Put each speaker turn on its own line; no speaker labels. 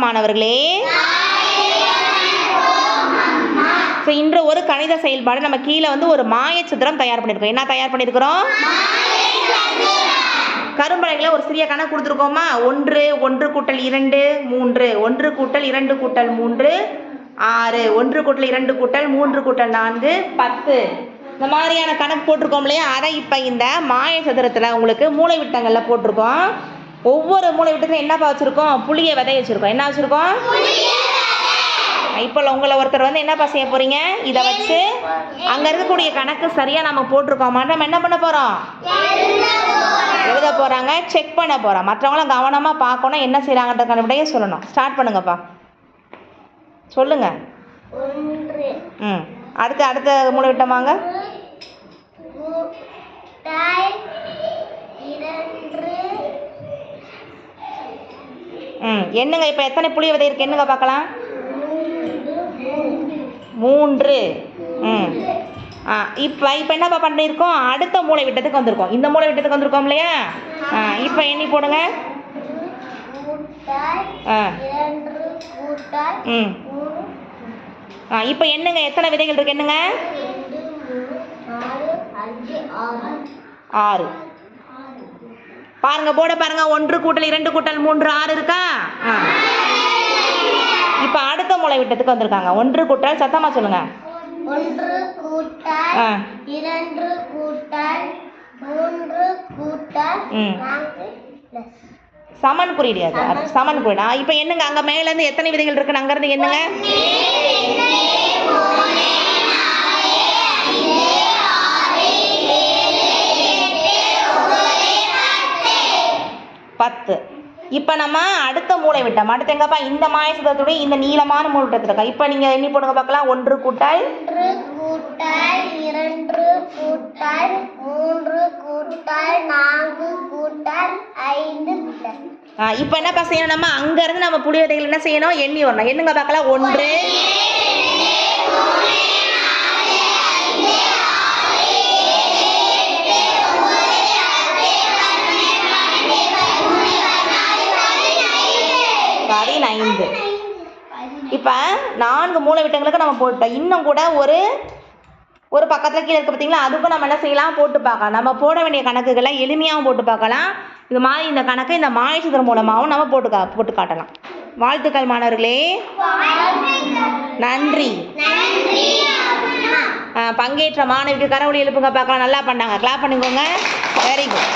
மாணவர்களே, இன்று ஒரு கணித செயல்பாடு நம்ம கீழே ஒரு மாயச்சித்திரம் தயார் பண்ணியிருக்கோம். என்ன தயார் பண்ணியிருக்கிறோம்? கரும்பலகையில் ஒரு சிறிய கணக்கு கொடுத்துருக்கோமா? 1 1 கூட்டல் 2 3 1 கூட்டல் 2 கூட்டல் 3 6 1 கூட்டல் 2 கூட்டல் 3 கூட்டல் 4 10 இந்த மாதிரியான கணக்கு போட்டிருக்கோம் இல்லையா? அதை இப்போ இந்த மாயச்சதுரத்தில் உங்களுக்கு மூளை விட்டங்களில் போட்டிருக்கோம். ஒவ்வொரு மூளை விட்டத்திலும் என்னப்பா வச்சுருக்கோம்? புளிய விதை வச்சுருக்கோம். என்ன வச்சுருக்கோம்? இப்போ உங்களை ஒருத்தர் என்னப்பா செய்ய போகிறீங்க? இதை வச்சு அங்கே இருக்கக்கூடிய கணக்கு சரியாக நம்ம போட்டிருக்கோமா நம்ம என்ன பண்ண போகிறோம்? எழுத போகிறாங்க, செக் பண்ண போகிறோம். மற்றவங்களும் கவனமாக பார்க்கணும், என்ன செய்கிறாங்கன்ற விடையே சொல்லணும். ஸ்டார்ட் பண்ணுங்கப்பா, சொல்லுங்க. அடுத்த மூளை விட்டமாங்க. என்னங்க இப்போ எத்தனை புளிய விதை இருக்கு? என்னங்க பார்க்கலாம். 3. இப்போ என்னப்பா பண்ணியிருக்கோம்? அடுத்த மூளை விட்டத்துக்கு வந்திருக்கோம். இந்த மூளை விட்டத்துக்கு வந்திருக்கோம் இல்லையா? இப்போ எண்ணி போடுங்க. இப்போ என்னங்க எத்தனை விதைகள் இருக்கு? என்னங்க 6. பாருங்க, போட பாருங்க. 1 கூட்டல் 2 கூட்டல் 3 6 இருக்கா? இப்போ அடுத்த மூளை விட்டத்துக்கு வந்திருக்காங்க. 1 கூட்டல், சத்தமா சொல்லுங்க.
1 கூட்டல் 2 கூட்டல் 3 கூட்டல் 4 பிளஸ்
சமன் குறியீடு. அது சமன் குறியீடு. இப்போ என்னங்க அங்கே மேலேருந்து எத்தனை விதைகள் இருக்குன்னு அங்கேருந்து என்னங்க 10. இப்போ நம்ம அடுத்த மூளை விட்டம். அடுத்து எங்கப்பா? இந்த மாயசதுரத்துடைய இந்த நீளமான மூளை விட்டத்தில் இருக்கா. இப்போ நீங்கள் எண்ணி போடுங்க பார்க்கலாம். 1 கூட்டல்
2 கூட்டல் 3 கூட்டல் 4 கூட்டல் 5 பிளஸ்.
இப்போ என்னப்பா செய்யணும்? நம்ம அங்கேருந்து நம்ம புளி விதைகள் என்ன செய்யணும்? எண்ணி வரணும். என்னங்க பார்க்கலாம். 1 5. இப்போ 4 மூளை விட்டங்களுக்கு நம்ம போட்டோம். இன்னும் கூட ஒரு பக்கத்தில் கீழே இருக்க பார்த்தீங்களா? அதுக்கும் நம்ம என்ன செய்யலாம்? போட்டு பார்க்கலாம். நம்ம போட வேண்டிய கணக்குகளை எளிமையாகவும் போட்டு பார்க்கலாம். இது மாதிரி இந்த கணக்கு இந்த மாயச்சித்திரம் மூலமாகவும் நம்ம போட்டு காட்டலாம். வாழ்த்துக்கள் மாணவர்களே, நன்றி. பங்கேற்ற மாணவிக்கு கரவொலி எழுப்புங்க பார்க்கலாம். நல்லா பண்ணாங்க, கிளாப் பண்ணிக்கோங்க. Very good.